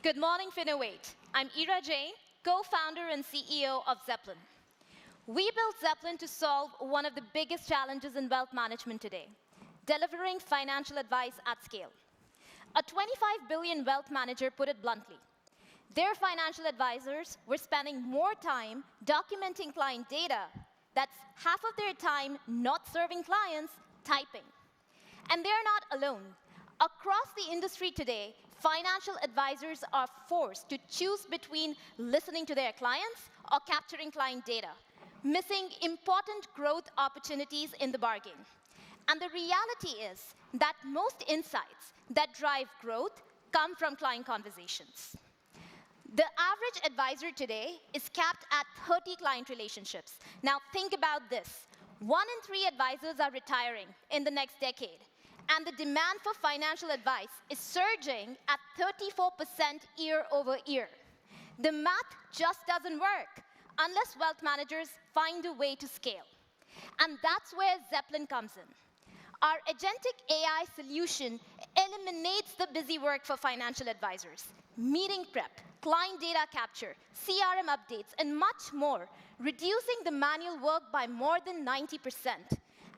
Good morning, Finovate. I'm Ira Jain, co-founder and CEO of Zeplyn. We built Zeplyn to solve one of the biggest challenges in wealth management today, delivering financial advice at scale. A 25 billion wealth manager put it bluntly. Their financial advisors were spending more time documenting client data. That's half of their time not serving clients, typing. And they're not alone. Across the industry today, financial advisors are forced to choose between listening to their clients or capturing client data, missing important growth opportunities in the bargain. And the reality is that most insights that drive growth come from client conversations. The average advisor today is capped at 30 client relationships. Now think about this. 1 in 3 advisors are retiring in the next decade. And the demand for financial advice is surging at 34% year over year. The math just doesn't work unless wealth managers find a way to scale. And that's where Zeplyn comes in. Our Agentic AI solution eliminates the busy work for financial advisors. Meeting prep, client data capture, CRM updates, and much more, reducing the manual work by more than 90%.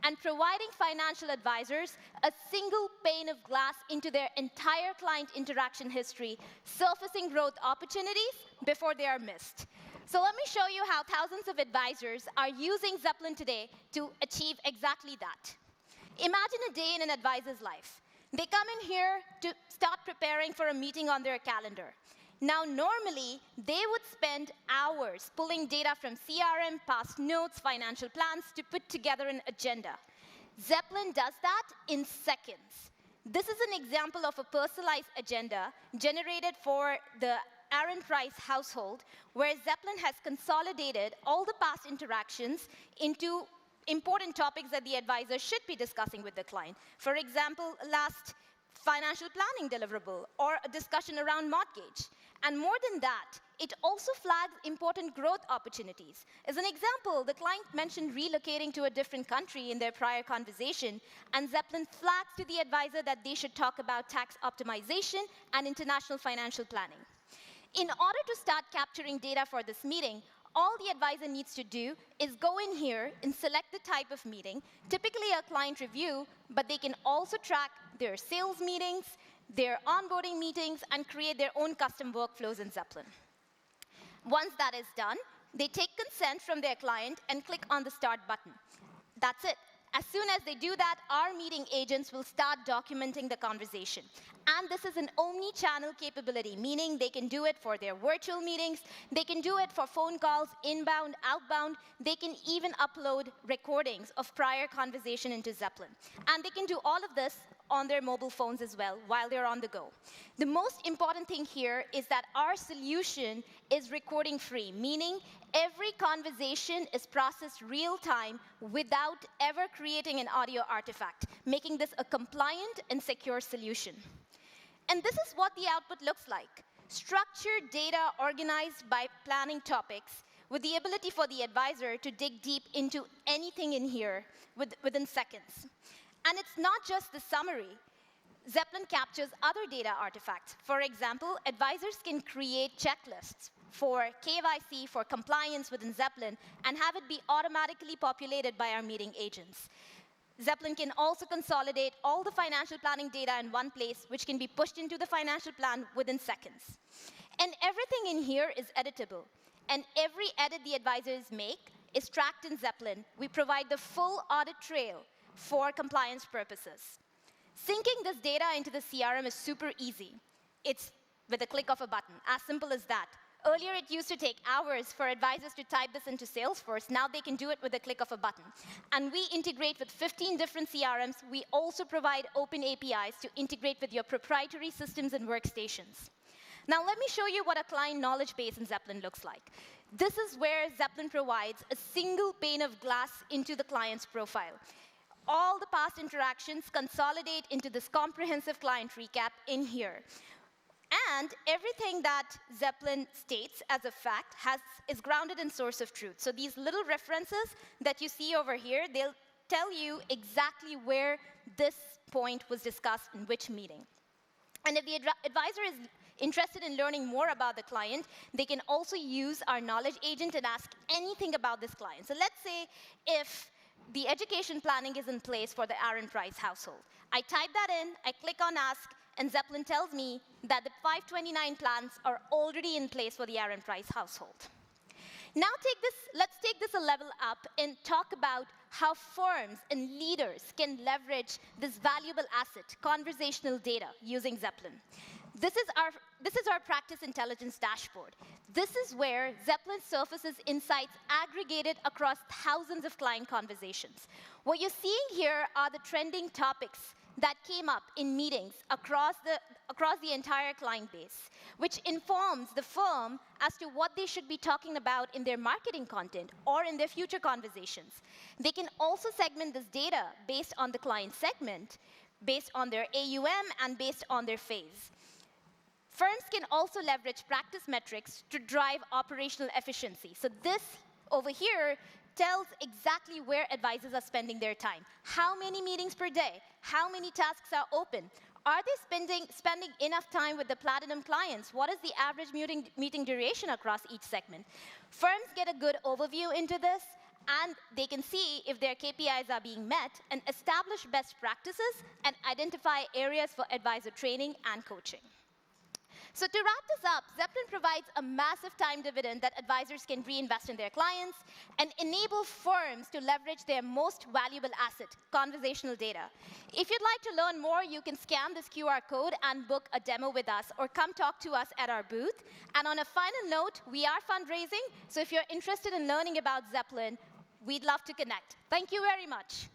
And providing financial advisors a single pane of glass into their entire client interaction history, surfacing growth opportunities before they are missed. So let me show you how thousands of advisors are using Zeplyn today to achieve exactly that. Imagine a day in an advisor's life. They come in here to start preparing for a meeting on their calendar. Now, normally, they would spend hours pulling data from CRM, past notes, financial plans to put together an agenda. Zeplyn does that in seconds. This is an example of a personalized agenda generated for the Aaron Price household, where Zeplyn has consolidated all the past interactions into important topics that the advisor should be discussing with the client. For example, last financial planning deliverable, or a discussion around mortgage. And more than that, it also flags important growth opportunities. As an example, the client mentioned relocating to a different country in their prior conversation, and Zeplyn flags to the advisor that they should talk about tax optimization and international financial planning. In order to start capturing data for this meeting, all the advisor needs to do is go in here and select the type of meeting, typically a client review, but they can also track their sales meetings, their onboarding meetings, and create their own custom workflows in Zeplyn. Once that is done, they take consent from their client and click on the Start button. That's it. As soon as they do that, our meeting agents will start documenting the conversation. And this is an omni-channel capability, meaning they can do it for their virtual meetings, they can do it for phone calls, inbound, outbound, they can even upload recordings of prior conversation into Zeplyn. And they can do all of this on their mobile phones as well while they're on the go. The most important thing here is that our solution is recording free, meaning every conversation is processed real time without ever creating an audio artifact, making this a compliant and secure solution. And this is what the output looks like. Structured data organized by planning topics with the ability for the advisor to dig deep into anything in here within seconds. And it's not just the summary. Zeplyn captures other data artifacts. For example, advisors can create checklists for KYC, for compliance within Zeplyn, and have it be automatically populated by our meeting agents. Zeplyn can also consolidate all the financial planning data in one place, which can be pushed into the financial plan within seconds. And everything in here is editable. And every edit the advisors make is tracked in Zeplyn. We provide the full audit trail for compliance purposes. Syncing this data into the CRM is super easy. It's with a click of a button, as simple as that. Earlier, it used to take hours for advisors to type this into Salesforce. Now they can do it with a click of a button. And we integrate with 15 different CRMs. We also provide open APIs to integrate with your proprietary systems and workstations. Now let me show you what a client knowledge base in Zeplyn looks like. This is where Zeplyn provides a single pane of glass into the client's profile. All the past interactions consolidate into this comprehensive client recap in here. And everything that Zeplyn states as a fact is grounded in source of truth. So these little references that you see over here, they'll tell you exactly where this point was discussed in which meeting. And if the advisor is Interested in learning more about the client, they can also use our knowledge agent and ask anything about this client. So let's say if the education planning is in place for the Aaron Price household. I type that in, I click on ask, and Zeplyn tells me that the 529 plans are already in place for the Aaron Price household. Now let's take this a level up and talk about how firms and leaders can leverage this valuable asset, conversational data, using Zeplyn. This is our practice intelligence dashboard. This is where Zeplyn surfaces insights aggregated across thousands of client conversations. What you're seeing here are the trending topics that came up in meetings across the entire client base, which informs the firm as to what they should be talking about in their marketing content or in their future conversations. They can also segment this data based on the client segment, based on their AUM, and based on their phase. Firms can also leverage practice metrics to drive operational efficiency. So this over here tells exactly where advisors are spending their time. How many meetings per day? How many tasks are open? Are they spending enough time with the platinum clients? What is the average meeting duration across each segment? Firms get a good overview into this, and they can see if their KPIs are being met and establish best practices and identify areas for advisor training and coaching. So to wrap this up, Zeplyn provides a massive time dividend that advisors can reinvest in their clients and enable firms to leverage their most valuable asset, conversational data. If you'd like to learn more, you can scan this QR code and book a demo with us, or come talk to us at our booth. And on a final note, we are fundraising, so if you're interested in learning about Zeplyn, we'd love to connect. Thank you very much.